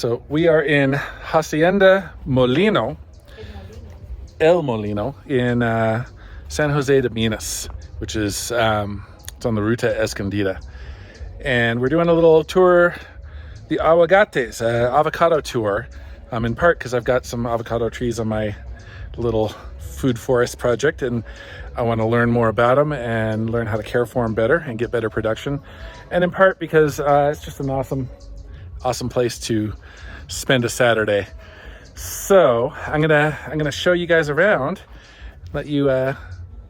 So we are in Hacienda Molino, El Molino, in San Jose de Minas, which is it's on the Ruta Escondida. And we're doing a little tour, the aguacates, avocado tour, in part because I've got some avocado trees on my little food forest project, and I want to learn more about them and learn how to care for them better and get better production. And in part because it's just an awesome place to spend a Saturday. So I'm gonna show you guys around, let you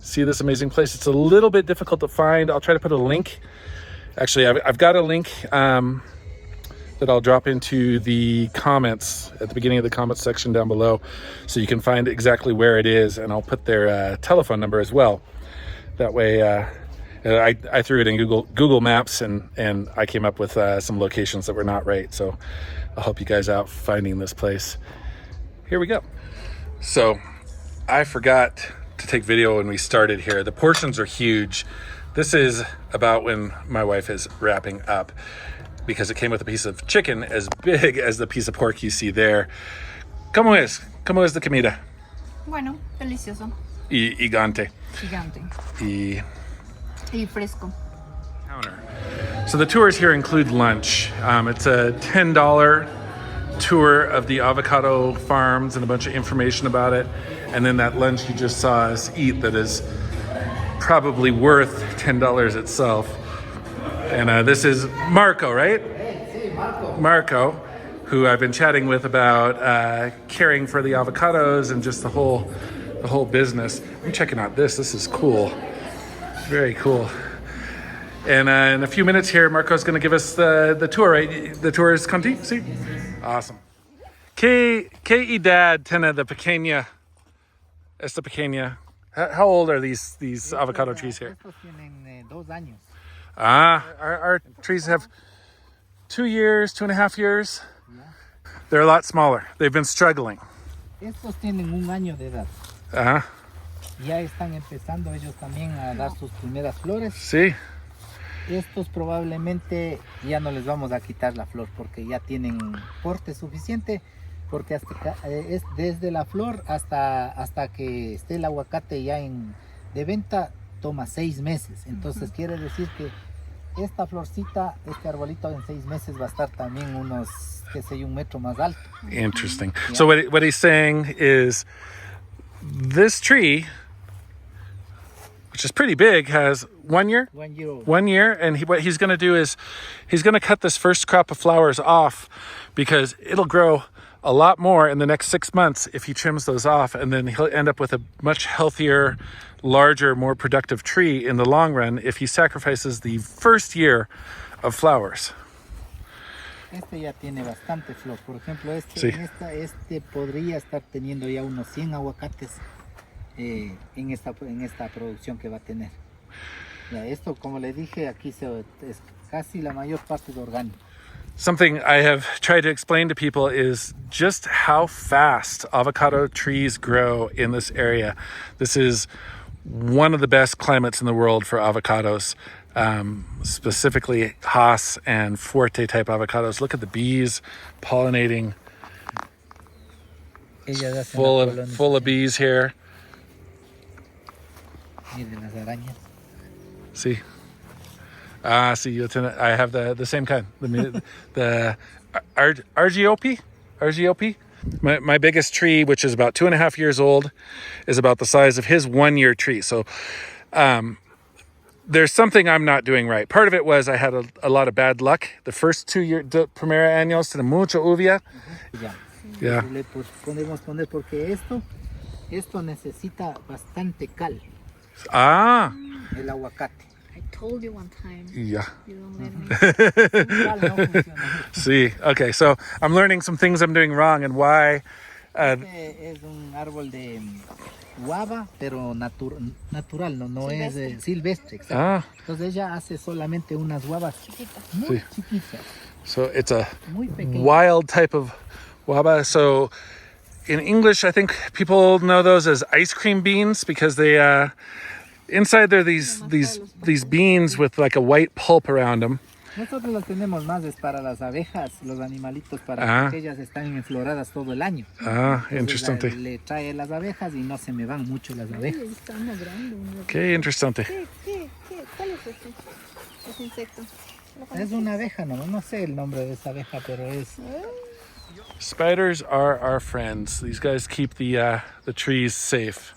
see this amazing place. It's a little bit difficult to find. I'll try to put a link. Actually, I've got a link that I'll drop into the comments at the beginning of the comments section down below, so you can find exactly where it is, and I'll put their telephone number as well. That way, I threw it in Google Maps, and I came up with some locations that were not right. So I'll help you guys out finding this place. Here we go. So I forgot to take video when we started here. The portions are huge. This is about when my wife is wrapping up, because it came with a piece of chicken as big as the piece of pork you see there. ¿Cómo es? ¿Cómo es la comida? Bueno, delicioso. Y gigante. Gigante. Y fresco. Counter. So the tours here include lunch. It's a $10 tour of the avocado farms and a bunch of information about it. And then that lunch you just saw us eat that is probably worth $10 itself. And this is Marco, right? Marco, who I've been chatting with about caring for the avocados and just the whole business. I'm checking out this. This is cool. Very cool. And in a few minutes here, Marco's going to give us the tour, right? The tour is conti? Sí? Awesome. ¿Qué edad tiene the pequeña? Esta pequeña. How old are these avocado trees here? Estos tienen 2 años. Our trees have 2 years, 2.5 years. Yeah. They're a lot smaller. They've been struggling. Estos tienen 1 año de edad. Ya están empezando ellos también a dar sus primeras flores. Sí. Estos probablemente ya no les vamos a quitar la flor porque ya tienen porte suficiente, porque es desde la flor hasta que esté el aguacate ya de venta, toma 6 meses. Entonces quiere decir que esta florcita, este arbolito en 6 meses va a estar también unos, qué sé yo, 1 metro más alto. Interesting. Yeah. So what he's saying is this tree, which is pretty big, has 1 year? 1 year old. 1 year, and what he's going to do is he's going to cut this first crop of flowers off, because it'll grow a lot more in the next 6 months if he trims those off, and then he'll end up with a much healthier, larger, more productive tree in the long run if he sacrifices the first year of flowers. Este ya tiene bastante flor. Por ejemplo, Sí. este podría estar teniendo ya unos 100 aguacates en esta producción que va a tener. Ya, esto, como le dije, aquí es casi la mayor parte de orgánico. Something I have tried to explain to people is just how fast avocado trees grow in this area. This is one of the best climates in the world for avocados, specifically Hass and Fuerte type avocados. Look at the bees pollinating. Full of bees here. Miren las arañas. See? See, I have the same kind. The Argiope. My biggest tree, which is about 2.5 years old, is about the size of his 1 year tree. So there's something I'm not doing right. Part of it was I had a lot of bad luck. The first 2 years, primera años, tiene mucha uvia. Ya. Le podemos poner porque esto necesita bastante cal. El aguacate. I told you one time. Yeah. You don't let me. See, okay, so I'm learning some things I'm doing wrong and why. Es un árbol de guava, pero natural, no es silvestre. Exacto. Entonces ella hace solamente unas guavas muy chiquitas. So it's a muy pequeñas. Wild type of guava. So in English, I think people know those as ice cream beans, because they inside there these beans with like a white pulp around them, Nosotros los tenemos más es para las abejas, los animalitos, para que ellas están enfloradas todo el año. Interesante. Entonces, le trae las abejas y no se me van mucho las abejas. Ay, está ladrando. Qué interesante. ¿Cuál es este? Ese insecto. Es una abeja, no sé el nombre de esa abeja, pero es... Spiders are our friends. These guys keep the trees safe.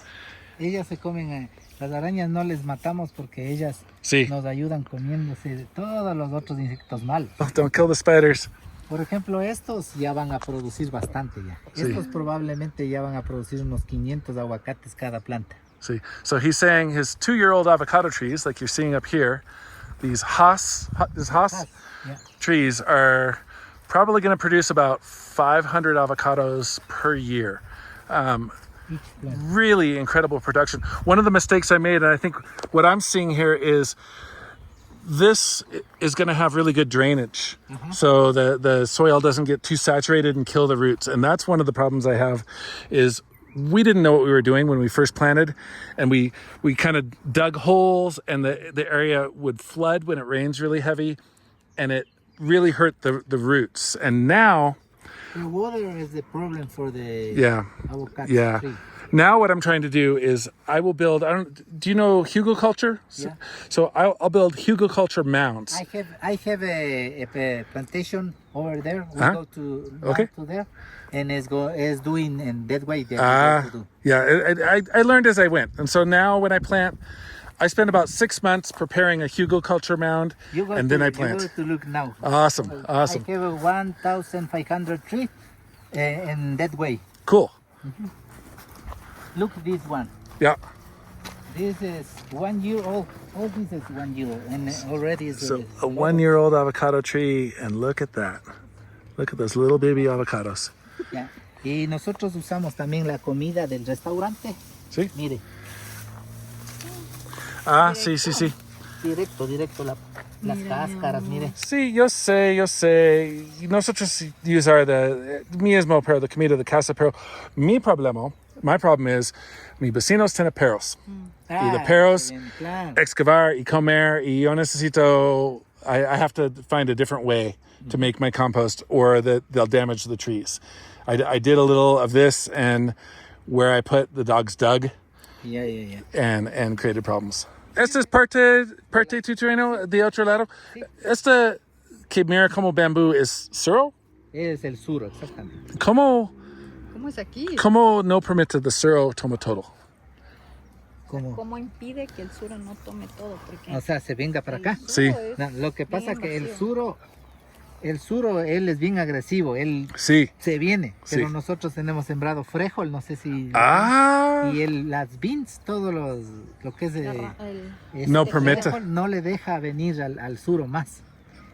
Ellas se comen, las arañas no les matamos porque ellas Sí. nos ayudan comiéndose de todos los otros insectos malos. Oh, don't kill the spiders. Por ejemplo, estos ya van a producir bastante ya. Sí. Estos probablemente ya van a producir unos 500 aguacates cada planta. See, so he's saying his 2-year-old avocado trees, like you're seeing up here, these Haas Yeah. trees are probably going to produce about 500 avocados per year. Each plant. Really incredible production. One of the mistakes I made, and I think what I'm seeing here is this is going to have really good drainage. So the soil doesn't get too saturated and kill the roots. And that's one of the problems I have is we didn't know what we were doing when we first planted, and we kind of dug holes, and the area would flood when it rains really heavy, and it really hurt the roots. And now, The water is the problem for the avocado yeah. tree. Now what I'm trying to do is I will build. Do you know hugelkultur? Yeah. So I'll build hugelkultur mounds. I have a plantation over there. We go to Okay. to there, and is doing in that way that we have to do. Yeah, I learned as I went, and so now when I plant, I spend about 6 months preparing a hugelkultur mound, You go and to, then I you plant. go to look now. Awesome. I have a 1,500 trees in that way. Cool. Look this one. Yeah. This is 1 year old. All this is 1 year, and already is So a 1-year-old avocado tree, and look at that. Look at those little baby avocados. Yeah. Y nosotros usamos también la comida del restaurante. Sí. Mire, Sí. directo las cáscaras, mire. Sí, yo sé. Nosotros use the mismo pero the comida de casa, pero my problem is, mi vecinos tienen perros. Y the perros bien, claro. excavar y comer, y yo necesito, I have to find a different way to make my compost, or they'll damage the trees. I did a little of this, and where I put, the dogs dug Yeah. and created problems. Este es parte tu terreno de otro lado. Este que mira como bambú es suro. Es el sur, exactamente. ¿Cómo ¿Cómo es aquí? no permite the suro toma todo? Como, ¿Cómo impide que el suro no tome todo? Porque o sea, se venga para acá. el Sí. suro es No, lo que pasa bien que vacío. el suro, él es bien agresivo, él Sí. se viene, pero Sí. nosotros tenemos sembrado frijol, no sé si... Y las beans, todo lo que es No permite. frijol no le deja venir al suro más.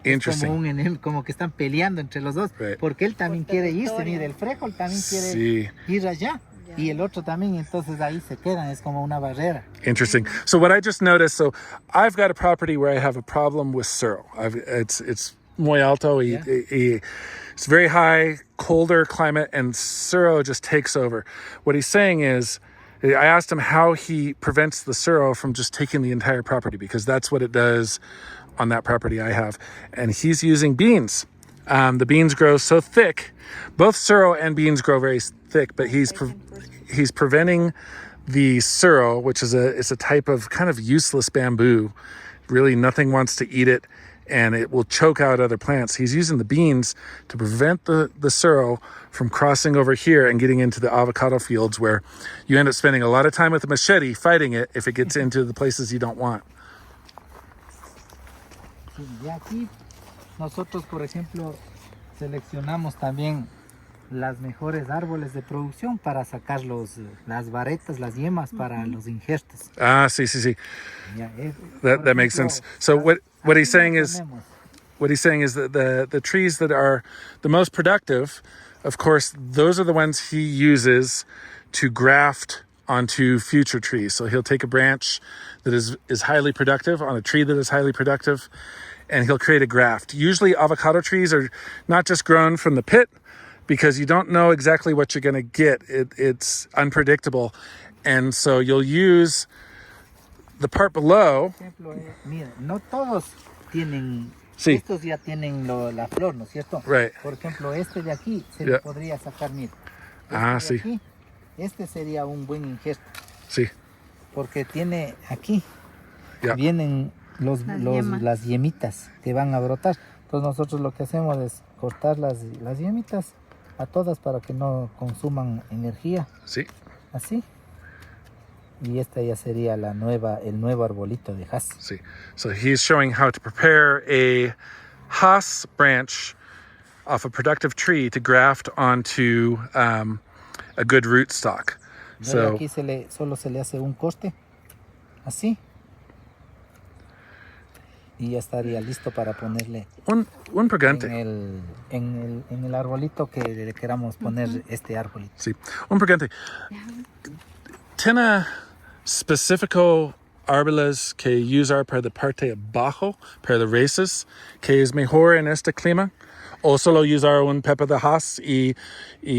Es Interesting. como que están peleando entre los dos, Right. porque él también Por quiere irse, territorio. mire, el frijol también quiere Sí. ir allá, Ya. y el otro también, entonces ahí se quedan, es como una barrera. Interesting. So what I just noticed, so I've got a property where I have a problem with suro. It's muy alto. It's very high, colder climate, and suro just takes over. What he's saying is, I asked him how he prevents the suro from just taking the entire property, because that's what it does on that property I have. And he's using beans. The beans grow so thick. Both suro and beans grow very thick, but he's preventing the suro, which is a type of kind of useless bamboo. Really, nothing wants to eat it, and it will choke out other plants. He's using the beans to prevent the suro from crossing over here and getting into the avocado fields, where you end up spending a lot of time with a machete fighting it if it gets into the places you don't want. Sí, y aquí nosotros, por ejemplo, seleccionamos también las mejores árboles de producción para sacar las varetas, las yemas para los injertos. Sí. Ya, That makes sense. So what he's saying is that the trees that are the most productive, of course, those are the ones he uses to graft onto future trees. So he'll take a branch that is highly productive on a tree that is highly productive, and he'll create a graft. Usually avocado trees are not just grown from the pit, because you don't know exactly what you're going to get. It's unpredictable. And so you'll use the part below. Por ejemplo, mira, no todos tienen Sí. Estos ya tienen la flor, ¿no es cierto? Right. Por ejemplo, este de aquí se Yeah. le podría sacar, mira. Sí. Aquí, este sería un buen injerto. Sí. Porque tiene aquí, Yeah. vienen yemas. las yemitas que van a brotar. Entonces nosotros lo que hacemos es cortar las yemitas a todas para que no consuman energía. Sí. Así. Y esta ya sería el nuevo arbolito de Hass. See, so he's showing how to prepare a Hass branch off a productive tree to graft onto a good rootstock. So, Aquí solo se le hace un corte, así. Y ya estaría listo para ponerle un pregante. en el arbolito que le queramos poner este arbolito. Sí, un pregante. ¿Tiene específico árboles que usar para la parte abajo, para las raíces, que es mejor en este clima? ¿O solo usar un pepa de Hass y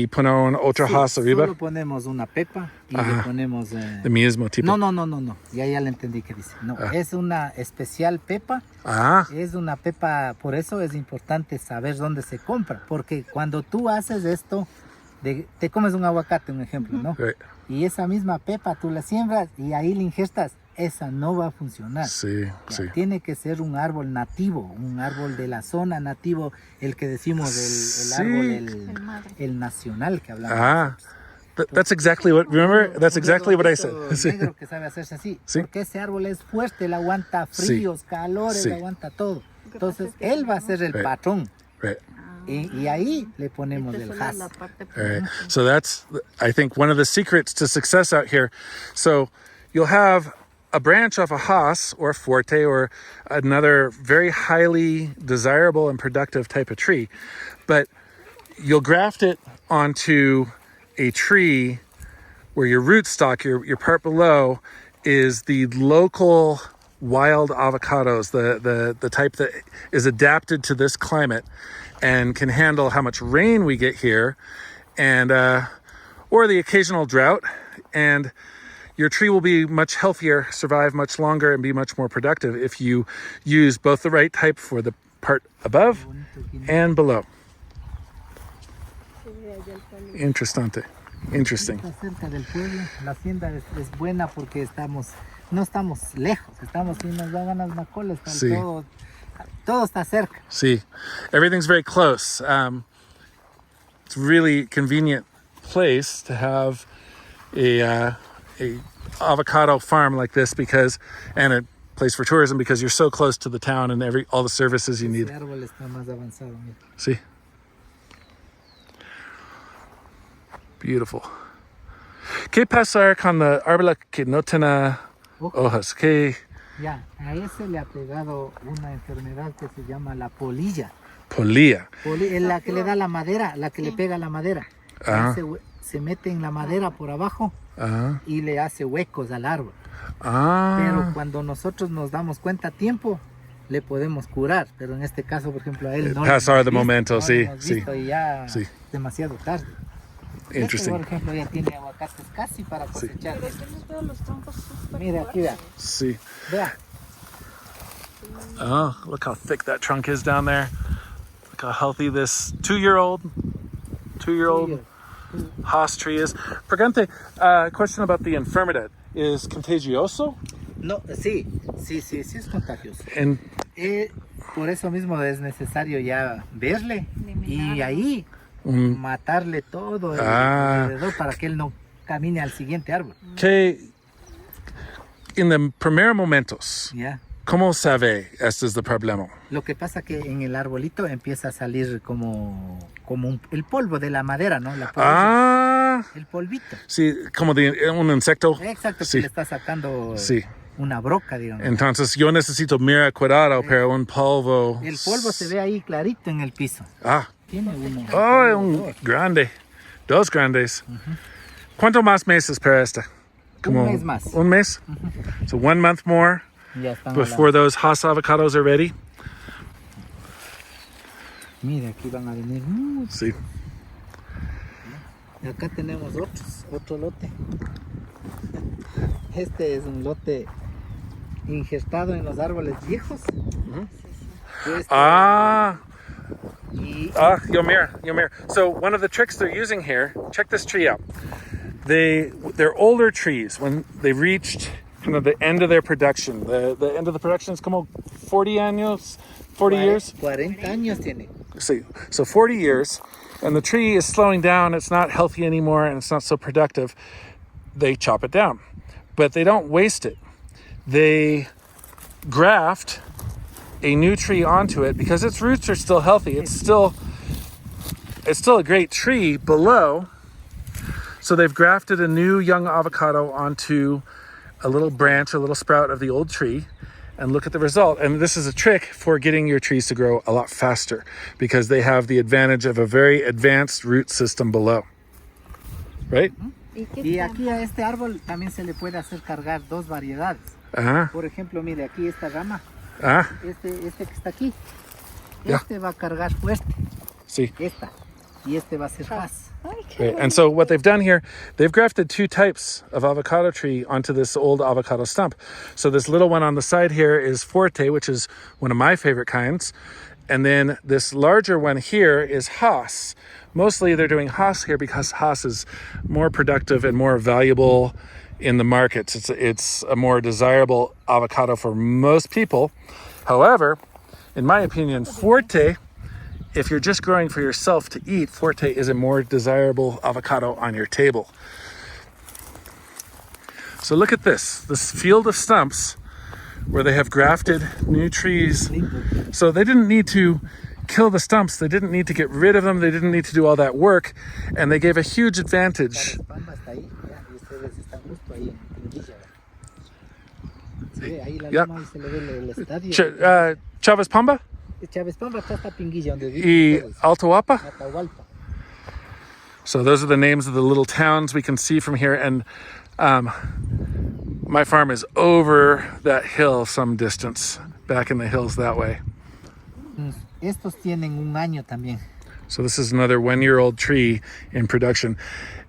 poner un otro Hass arriba? Solo ponemos una pepa y le ponemos... ¿De mismo tipo? No. Ya le entendí que dice. No, es una especial pepa. Es una pepa, por eso es importante saber dónde se compra. Porque cuando tú haces esto, te comes un aguacate, un ejemplo, ¿no? Right. Y esa misma pepa tú la siembras y ahí la ingestas. Esa no va a funcionar. Sí, sí. Tiene que ser un árbol nativo, un árbol de la zona nativo, el que decimos el árbol, el nacional que hablamos. That's exactly what, remember? That's exactly what I said. Sí. Negro que sabe hacerse así, Sí. porque ese árbol es fuerte, él aguanta fríos, calores, Sí. aguanta todo. Entonces él va a ser el patrón. Right. Y ahí le ponemos el Hass. All right. So that's, I think, one of the secrets to success out here. So you'll have a branch off a Hass or a Forte or another very highly desirable and productive type of tree, but you'll graft it onto a tree where your rootstock, your part below, is the local wild avocados, the type that is adapted to this climate and can handle how much rain we get here, and or the occasional drought, and your tree will be much healthier, survive much longer, and be much more productive if you use both the right type for the part above and below. Interesting. Está cerca del pueblo, la hacienda es buena porque no estamos lejos, si nos da ganas una cola, Sí. todo está cerca. See, everything's very close. It's a really convenient place to have a avocado farm like this and a place for tourism because you're so close to the town and all the services you need. Este árbol está más avanzado, mira. See? Beautiful. ¿Qué pasa con la árbol que no tiene hojas? ¿Qué? Ya, a ese le ha pegado una enfermedad que se llama la polilla. Polilla. Es la que le da la madera, la que le pega la madera. Se mete en la madera por abajo y le hace huecos al árbol. Pero cuando nosotros nos damos cuenta a tiempo, le podemos curar. Pero en este caso, por ejemplo, a él no Pasar de momento, sí. Y ya Sí. demasiado tarde. Interesting. Por ejemplo, ya tiene aguacates casi para cosechar. Mira, aquí vea. See. Vea. Oh, look how thick that trunk is down there. Look how healthy this two-year-old Hass tree is. Pregante, question about the enfermedad. Is contagioso? No, sí es contagioso. And Por eso mismo es necesario ya verle y ahí matarle todo alrededor para que él no camine al siguiente árbol. que en los primeros momentos, Ya. ¿cómo sabe este es el problema? Lo que pasa que en el arbolito empieza a salir como el polvo de la madera, ¿no? La polilla, el polvito. Sí, como de un insecto. Exacto, Sí. que le está sacando Sí. una broca, digamos. Entonces yo necesito mirar cuidado, pero un polvo. El polvo se ve ahí clarito en el piso. Tiene uno. Oh, un grande. Dos grandes. ¿Cuánto más meses para esta? Un mes más. Un mes? So 1 month more Ya están before those Hass avocados are ready. Mira, aquí van a venir muchos. Sí. Y acá tenemos otro lote. Este es un lote injertado en los árboles viejos. Yomir. So one of the tricks they're using here, check this tree out. They're older trees. When they reached kind of the end of their production, the end of the production is como 40 años, 40 years? 40 años tiene. So 40 years, and the tree is slowing down, it's not healthy anymore, and it's not so productive. They chop it down, but they don't waste it. They graft a new tree onto it because its roots are still healthy. It's still a great tree below. So they've grafted a new young avocado onto a little branch, a little sprout of the old tree, and look at the result. And this is a trick for getting your trees to grow a lot faster because they have the advantage of a very advanced root system below. Right? Y aquí a este árbol también se le puede hacer cargar dos variedades. Por ejemplo, mire, aquí esta rama, este que está aquí, este va a cargar fuerte. Sí. Esta, y este va a ser faz. Right. And so what they've done here, they've grafted two types of avocado tree onto this old avocado stump. So this little one on the side here is Forte, which is one of my favorite kinds. And then this larger one here is Haas. Mostly they're doing Haas here because Haas is more productive and more valuable in the markets. It's a more desirable avocado for most people. However, in my opinion, Forte, if you're just growing for yourself to eat, Forte is a more desirable avocado on your table. So look at this field of stumps where they have grafted new trees. So they didn't need to kill the stumps. They didn't need to get rid of them. They didn't need to do all that work. And they gave a huge advantage. Yep. Chavez Pamba? Y Atahualpa? So those are the names of the little towns we can see from here. And my farm is over that hill some distance, back in the hills that way. Estos tienen un año también. So this is another 1-year-old tree in production.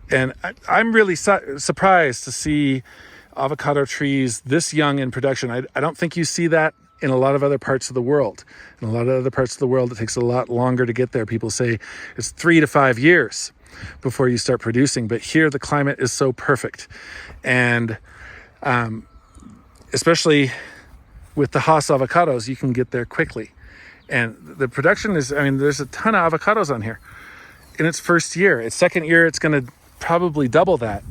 And I'm really surprised to see avocado trees this young in production. I don't think you see that in a lot of other parts of the world. In a lot of other parts of the world, it takes a lot longer to get there. People say it's 3 to 5 years before you start producing. But here, the climate is so perfect. And especially with the Haas avocados, you can get there quickly. And the production is, there's a ton of avocados on here in its first year. Its second year, it's going to probably double that.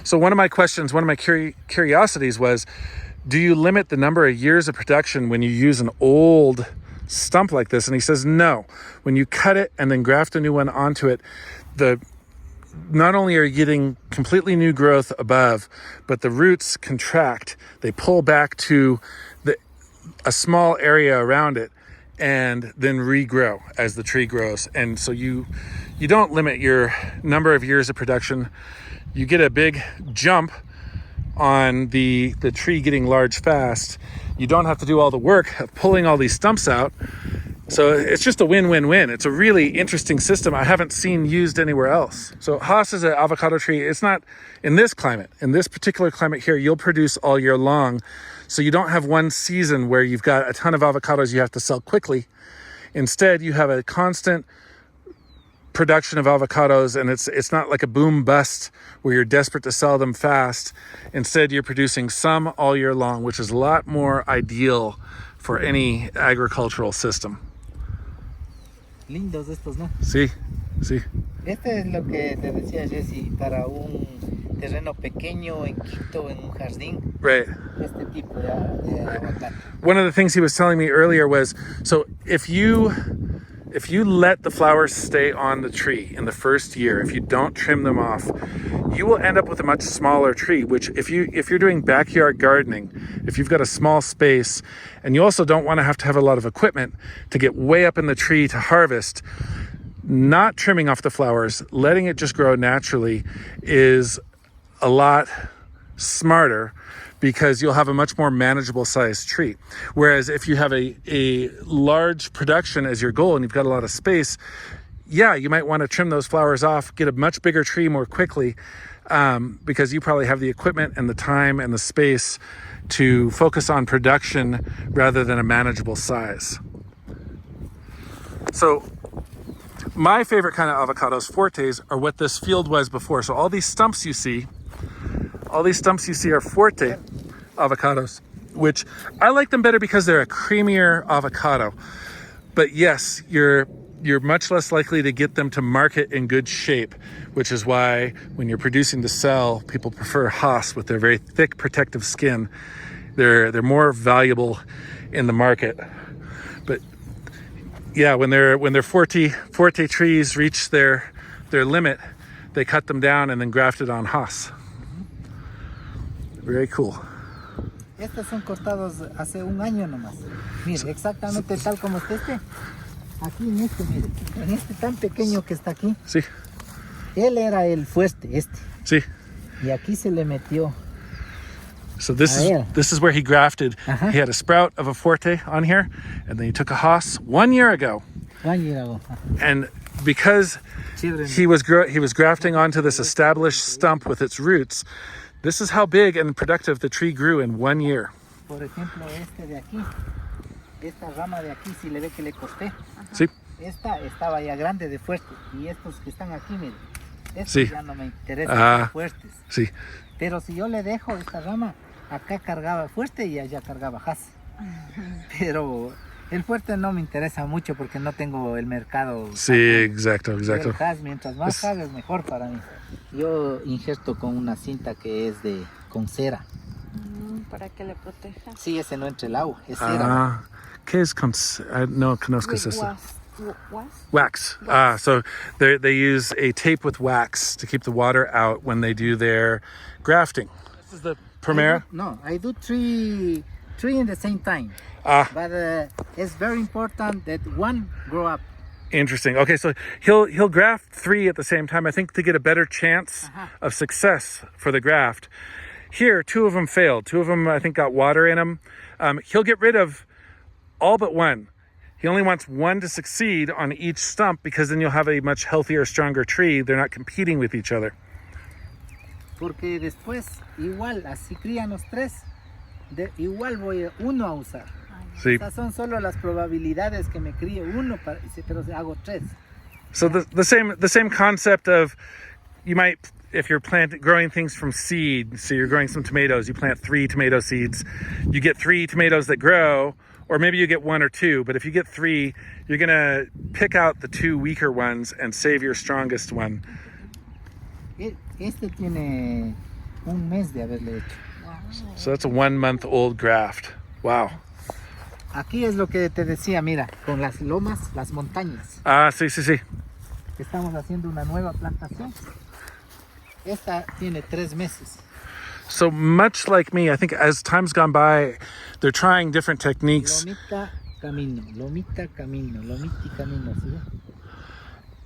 So one of my curiosities was, do you limit the number of years of production when you use an old stump like this? And he says, no. When you cut it and then graft a new one onto it, not only are you getting completely new growth above, but the roots contract. They pull back to a small area around it and then regrow as the tree grows. And so you don't limit your number of years of production. You get a big jump on the tree getting large fast. You don't have to do all the work of pulling all these stumps out. So it's just a win-win-win. It's a really interesting system I haven't seen used anywhere else. So Haas is an avocado tree. It's not in this climate. In this particular climate here, you'll produce all year long. So you don't have one season where you've got a ton of avocados you have to sell quickly. Instead, you have a constant production of avocados, and it's not like a boom bust where you're desperate to sell them fast. Instead, you're producing some all year long, which is a lot more ideal for any agricultural system. Lindos estos, ¿no? Sí, sí. Este es lo que te decía Jesse, para un terreno pequeño en Quito, en un jardín. Right. Este tipo de aguacate. One of the things he was telling me earlier was, so if you let the flowers stay on the tree in the first year, if you don't trim them off, you will end up with a much smaller tree, which if you're doing backyard gardening, if you've got a small space, and you also don't want to have a lot of equipment to get way up in the tree to harvest, not trimming off the flowers, letting it just grow naturally is a lot smarter, because you'll have a much more manageable sized tree. Whereas if you have a large production as your goal and you've got a lot of space, yeah, you might want to trim those flowers off, get a much bigger tree more quickly. because you probably have the equipment and the time and the space to focus on production rather than a manageable size. So my favorite kind of avocados, fortes, are what this field was before. So all these stumps you see are forte avocados, which I like them better because they're a creamier avocado. But yes, you're much less likely to get them to market in good shape, which is why when you're producing to sell, people prefer Haas with their very thick protective skin. They're more valuable in the market. But yeah, when their forte trees reach their limit, they cut them down and then graft it on Haas. Very cool. Estos son cortados hace un año nomás. Mire, exactamente tal como está este. Aquí en este, mire, en este tan pequeño que está aquí. Sí. Él era el fuerte, este. Sí. Y aquí se le metió. So this is where he grafted. Uh-huh. He had a sprout of a forte on here, and then he took a Haas 1 year ago. 1 year ago. And because he was grafting onto this established stump with its roots, this is how big and productive the tree grew in 1 year. Por ejemplo, este de aquí, esta rama de aquí, si le ve que le corté. Sí. Esta estaba ya grande de fuerte. Y estos que están aquí, miren, estos Sí. ya no me interesan fuertes. Sí. Pero si yo le dejo esta rama, acá cargaba fuerte y allá cargaba Haas. Pero el fuerte no me interesa mucho porque no tengo el mercado. Sí, exacto. El Haas, mientras más hagas, mejor para mí. Yo injerto con una cinta que es con cera. Para que le proteja. Sí, ese no entre el agua, es cera. ¿Qué es no conozco eso? Wax. Wax. So they use a tape with wax to keep the water out when they do their grafting. This is the primera? I do three in the same time. But it's very important that one grow up. Interesting. Okay, so he'll graft 3 at the same time, I think, to get a better chance of success for the graft. Here, 2 of them failed. 2 of them, I think, got water in them. He'll get rid of all but 1. He only wants 1 to succeed on each stump because then you'll have a much healthier, stronger tree. They're not competing with each other. Porque después, igual, así crían los 3, igual voy uno a usar. Sí. Estas son solo las probabilidades que me críe uno, pero hago 3. So the same concept of, you might, if you're growing things from seed, so you're growing some tomatoes, you plant 3 tomato seeds, you get 3 tomatoes that grow, or maybe you get 1 or 2, but if you get 3, you're gonna pick out the 2 weaker ones and save your strongest one. Este tiene un mes de haberle hecho. Wow. So that's a 1-month-old graft. Wow. Aquí es lo que te decía, mira, con las lomas, las montañas. Sí. Estamos haciendo una nueva plantación. Esta tiene 3 meses. So much like me, I think as time's gone by, they're trying different techniques. Lomita, camino, lomita, camino, lomita, camino. ¿Sí?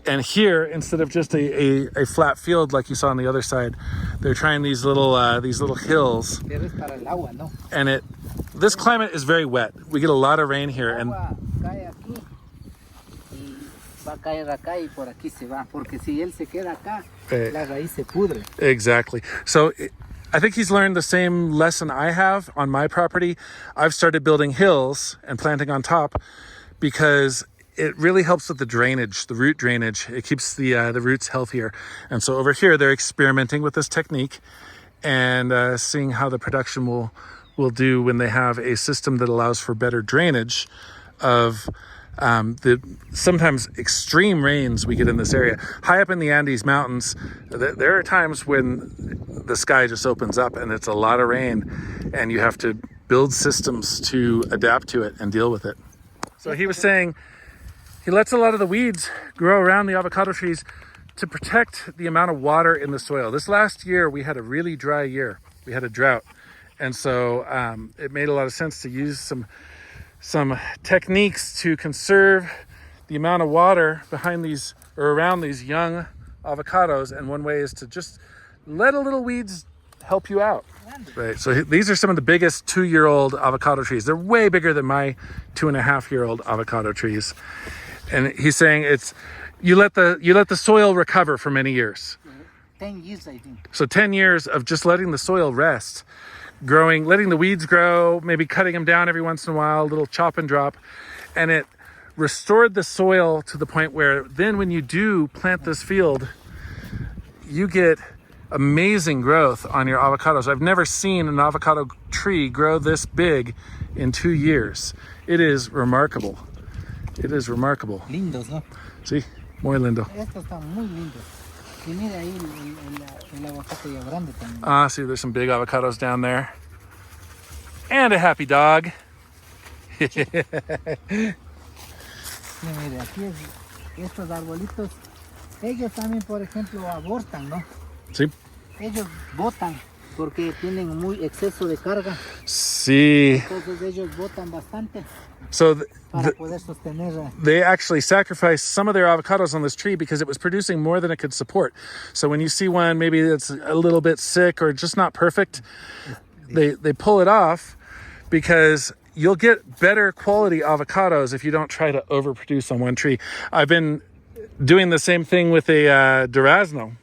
And here, instead of just a flat field like you saw on the other side, they're trying these little hills. Pero es para el agua, ¿no? And this climate is very wet. We get a lot of rain here, and Agua cae aquí y va a caer acá y por aquí se va, porque si él se queda acá, la raíz se pudre. Exactly. So I think he's learned the same lesson I have on my property. I've started building hills and planting on top because it really helps with the drainage, the root drainage. It keeps the roots healthier. And so over here, they're experimenting with this technique and seeing how the production will do when they have a system that allows for better drainage of the sometimes extreme rains we get in this area. High up in the Andes Mountains, there are times when the sky just opens up and it's a lot of rain and you have to build systems to adapt to it and deal with it. So he was saying he lets a lot of the weeds grow around the avocado trees to protect the amount of water in the soil. This last year, we had a really dry year. We had a drought. And so it made a lot of sense to use some techniques to conserve the amount of water behind these or around these young avocados. And one way is to just let a little weeds help you out. Right. So these are some of the biggest 2-year-old avocado trees. They're way bigger than my 2.5-year-old avocado trees. And he's saying you let the soil recover for many years. 10 years, I think. So 10 years of just letting the soil rest, growing, letting the weeds grow, maybe cutting them down every once in a while, a little chop and drop. And it restored the soil to the point where then when you do plant this field, you get amazing growth on your avocados. I've never seen an avocado tree grow this big in 2 years. It is remarkable. It is remarkable. Lindos, ¿no? Sí, muy lindo. Estos están muy lindos. Y mira ahí el aguacate ya grande también. Ah, see, there's some big avocados down there. And a happy dog. Sí, mire, aquí estos arbolitos, ellos también, por ejemplo, abortan, ¿no? Sí. Ellos botan porque tienen muy exceso de carga. Sí. Entonces ellos botan bastante So para poder sostener. they actually sacrificed some of their avocados on this tree because it was producing more than it could support. So when you see one maybe that's a little bit sick or just not perfect, they pull it off because you'll get better quality avocados if you don't try to overproduce on one tree. I've been doing the same thing with a durazno.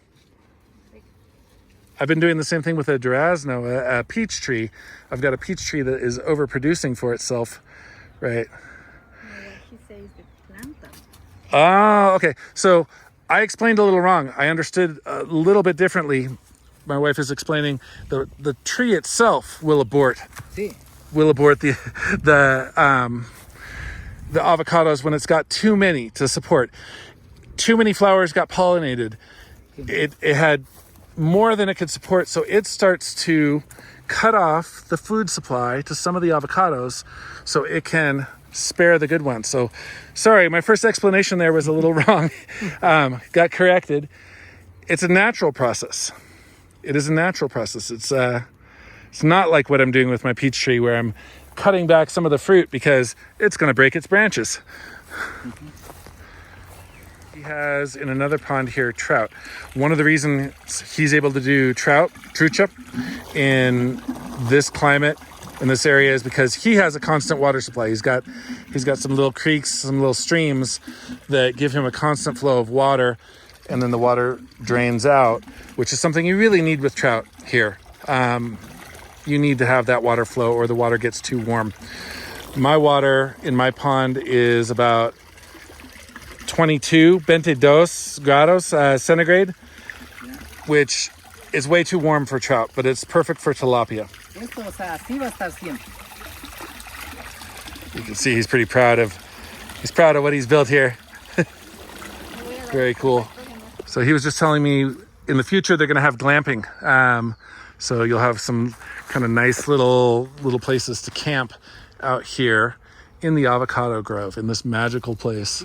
I've been doing the same thing with a durazno, a peach tree. I've got a peach tree that is overproducing for itself, right? She says the planta. Ah, okay. So I explained a little wrong. I understood a little bit differently. My wife is explaining the tree itself will abort. Sí. Will abort the avocados when it's got too many to support. Too many flowers got pollinated. It had more than it could support, so it starts to cut off the food supply to some of the avocados so it can spare the good ones. So sorry, my first explanation there was a little wrong. Got corrected. It's a natural process. It is a natural process. It's not like what I'm doing with my peach tree where I'm cutting back some of the fruit because it's going to break its branches. He has in another pond here trout. One of the reasons he's able to do trucha in this climate in this area is because he has a constant water supply. He's got some little creeks, some little streams that give him a constant flow of water, and then the water drains out, which is something you really need with trout here. You need to have that water flow or the water gets too warm. My water in my pond is about 22 grados centigrade, which is way too warm for trout, but it's perfect for tilapia. Esto, o sea, así va a estar siempre. You can see he's pretty proud of what he's built here. Very cool. So he was just telling me in the future they're going to have glamping. So you'll have some kind of nice little places to camp out here in the avocado grove, in this magical place.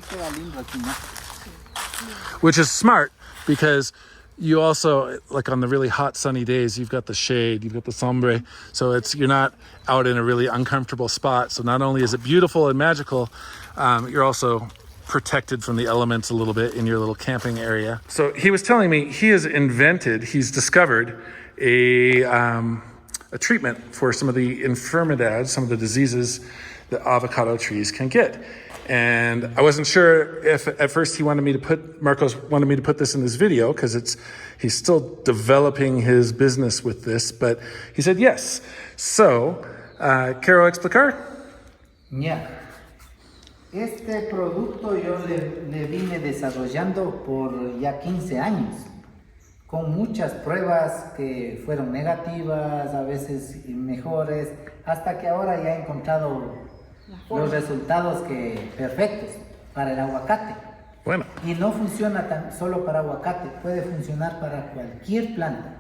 Which is smart because you also, like on the really hot sunny days, you've got the shade, you've got the sombre. So you're not out in a really uncomfortable spot. So not only is it beautiful and magical, you're also protected from the elements a little bit in your little camping area. So he was telling me he's discovered a treatment for some of the infirmidades, some of the diseases that avocado trees can get. And I wasn't sure if at first Marcos wanted me to put this in this video because he's still developing his business with this, but he said yes. So, ¿quiero explicar? Yeah. Este producto yo le vine desarrollando por ya 15 años, con muchas pruebas que fueron negativas, a veces mejores, hasta que ahora ya he encontrado los resultados perfectos para el aguacate. Bueno. Y no funciona tan solo para aguacate, puede funcionar para cualquier planta.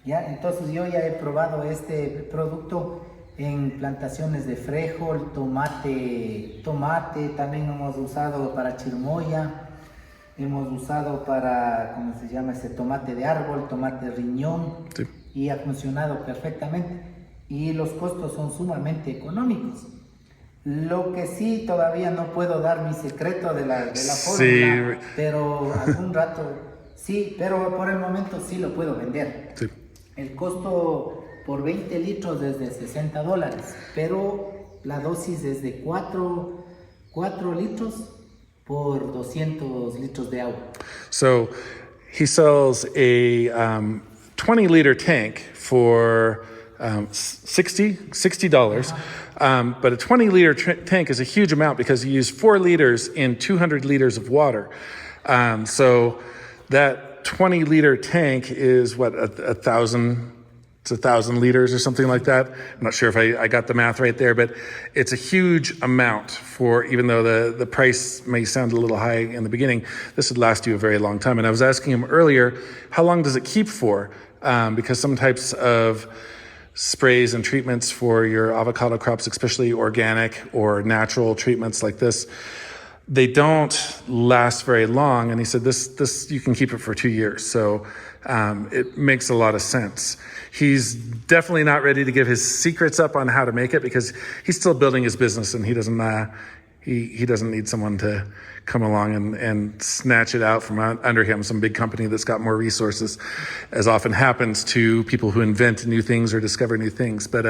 ¿Ya? Entonces yo ya he probado este producto en plantaciones de frijol, tomate, también hemos usado para chirimoya, hemos usado para, ¿cómo se llama? Ese tomate de árbol, tomate riñón, sí. Y ha funcionado perfectamente. Y los costos son sumamente económicos. Lo que sí, todavía no puedo dar mi secreto de la fórmula, sí. Pero algún rato sí, pero por el momento sí lo puedo vender. Sí. El costo por 20 litros es de $60, pero la dosis es de 4 litros por 200 litros de agua. So he sells a 20-liter tank for $60. But a 20-liter tank is a huge amount because you use 4 liters in 200 liters of water. So that 20-liter tank is what, a thousand liters or something like that. I'm not sure if I got the math right there, but it's a huge amount for, even though the price may sound a little high in the beginning, this would last you a very long time. And I was asking him earlier, how long does it keep for? Because some types of sprays and treatments for your avocado crops, especially organic or natural treatments like this, they don't last very long. And he said this you can keep it for 2 years. So it makes a lot of sense. He's definitely not ready to give his secrets up on how to make it because he's still building his business and he doesn't need someone to come along and snatch it out from under him, some big company that's got more resources, as often happens to people who invent new things or discover new things. But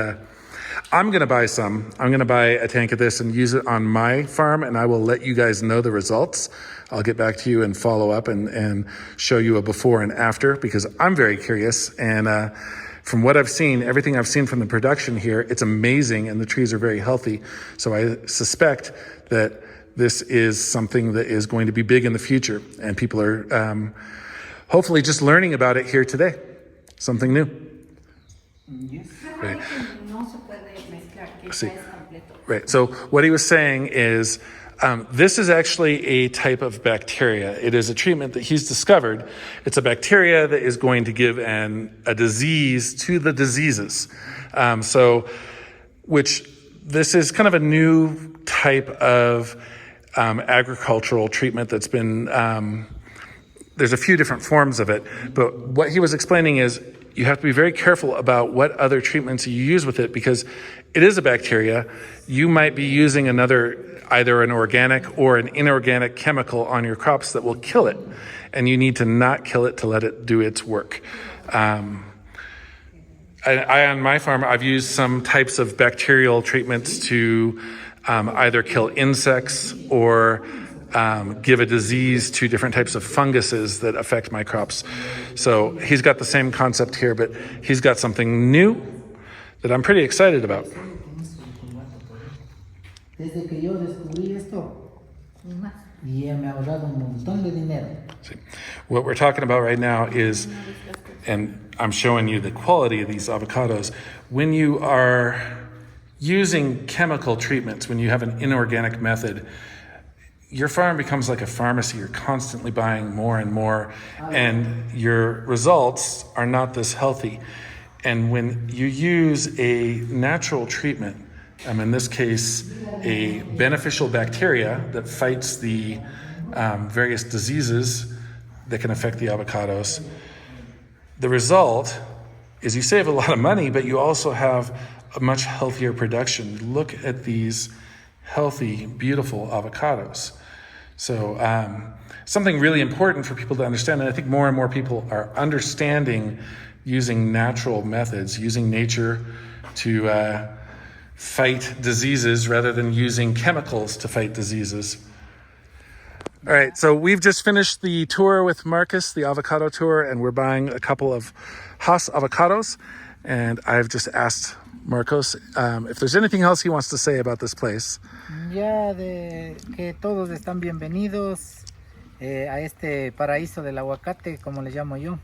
I'm going to buy some. I'm going to buy a tank of this and use it on my farm, and I will let you guys know the results. I'll get back to you and follow up and show you a before and after because I'm very curious. And from what I've seen, everything I've seen from the production here, it's amazing and the trees are very healthy. So I suspect that this is something that is going to be big in the future. And people are hopefully just learning about it here today. Something new. Yes. Right. See. Right. So what he was saying is this is actually a type of bacteria. It is a treatment that he's discovered. It's a bacteria that is going to give a disease to the diseases. Which this is kind of a new type of agricultural treatment that's been, there's a few different forms of it. But what he was explaining is you have to be very careful about what other treatments you use with it because it is a bacteria. You might be using either an organic or an inorganic chemical on your crops that will kill it. And you need to not kill it to let it do its work. I on my farm, I've used some types of bacterial treatments to either kill insects or give a disease to different types of funguses that affect my crops. So he's got the same concept here, but he's got something new that I'm pretty excited about. Desde que yo descubrí esto, y me ha ahorrado un montón de dinero. What we're talking about right now is, and I'm showing you the quality of these avocados, when you are using chemical treatments, when you have an inorganic method, your farm becomes like a pharmacy. You're constantly buying more and more, and your results are not this healthy. And when you use a natural treatment, in this case, a beneficial bacteria that fights the various diseases that can affect the avocados, the result is you save a lot of money, but you also have a much healthier production. Look at these healthy, beautiful avocados. So something really important for people to understand, and I think more and more people are understanding using natural methods, using nature to fight diseases rather than using chemicals to fight diseases. All right, so we've just finished the tour with Marcus, the avocado tour, and we're buying a couple of Hass avocados. And I've just asked Marcos if there's anything else he wants to say about this place. Ya de que todos están bienvenidos a este paraíso del aguacate, como le llamo yo.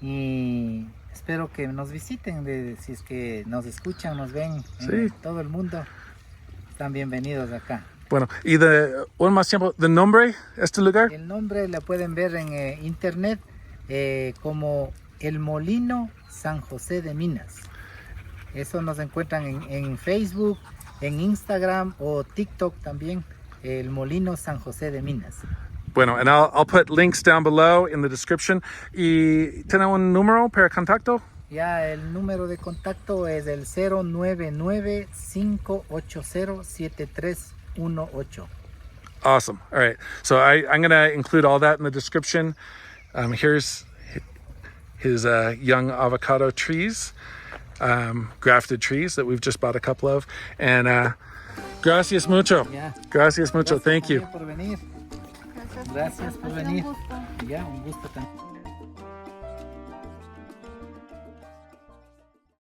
Y espero que nos visiten, si es que nos escuchan, nos ven en todo el mundo. Están bienvenidos acá. Bueno, y un más tiempo, ¿el nombre este lugar? El nombre lo pueden ver en internet como El Molino San Jose de Minas. Eso nos encuentran en Facebook, en Instagram o TikTok también, El Molino San Jose de Minas. Bueno, and I'll put links down below in the description. ¿Y tiene un número para contacto? Ya, el número de contacto es el 099-580-7318. Awesome. All right. So I'm going to include all that in the description. Here's his young avocado trees, grafted trees that we've just bought a couple of. And gracias mucho. Yeah. Gracias mucho. Thank you. Por venir. Gracias por venir. Ya, un gusto también.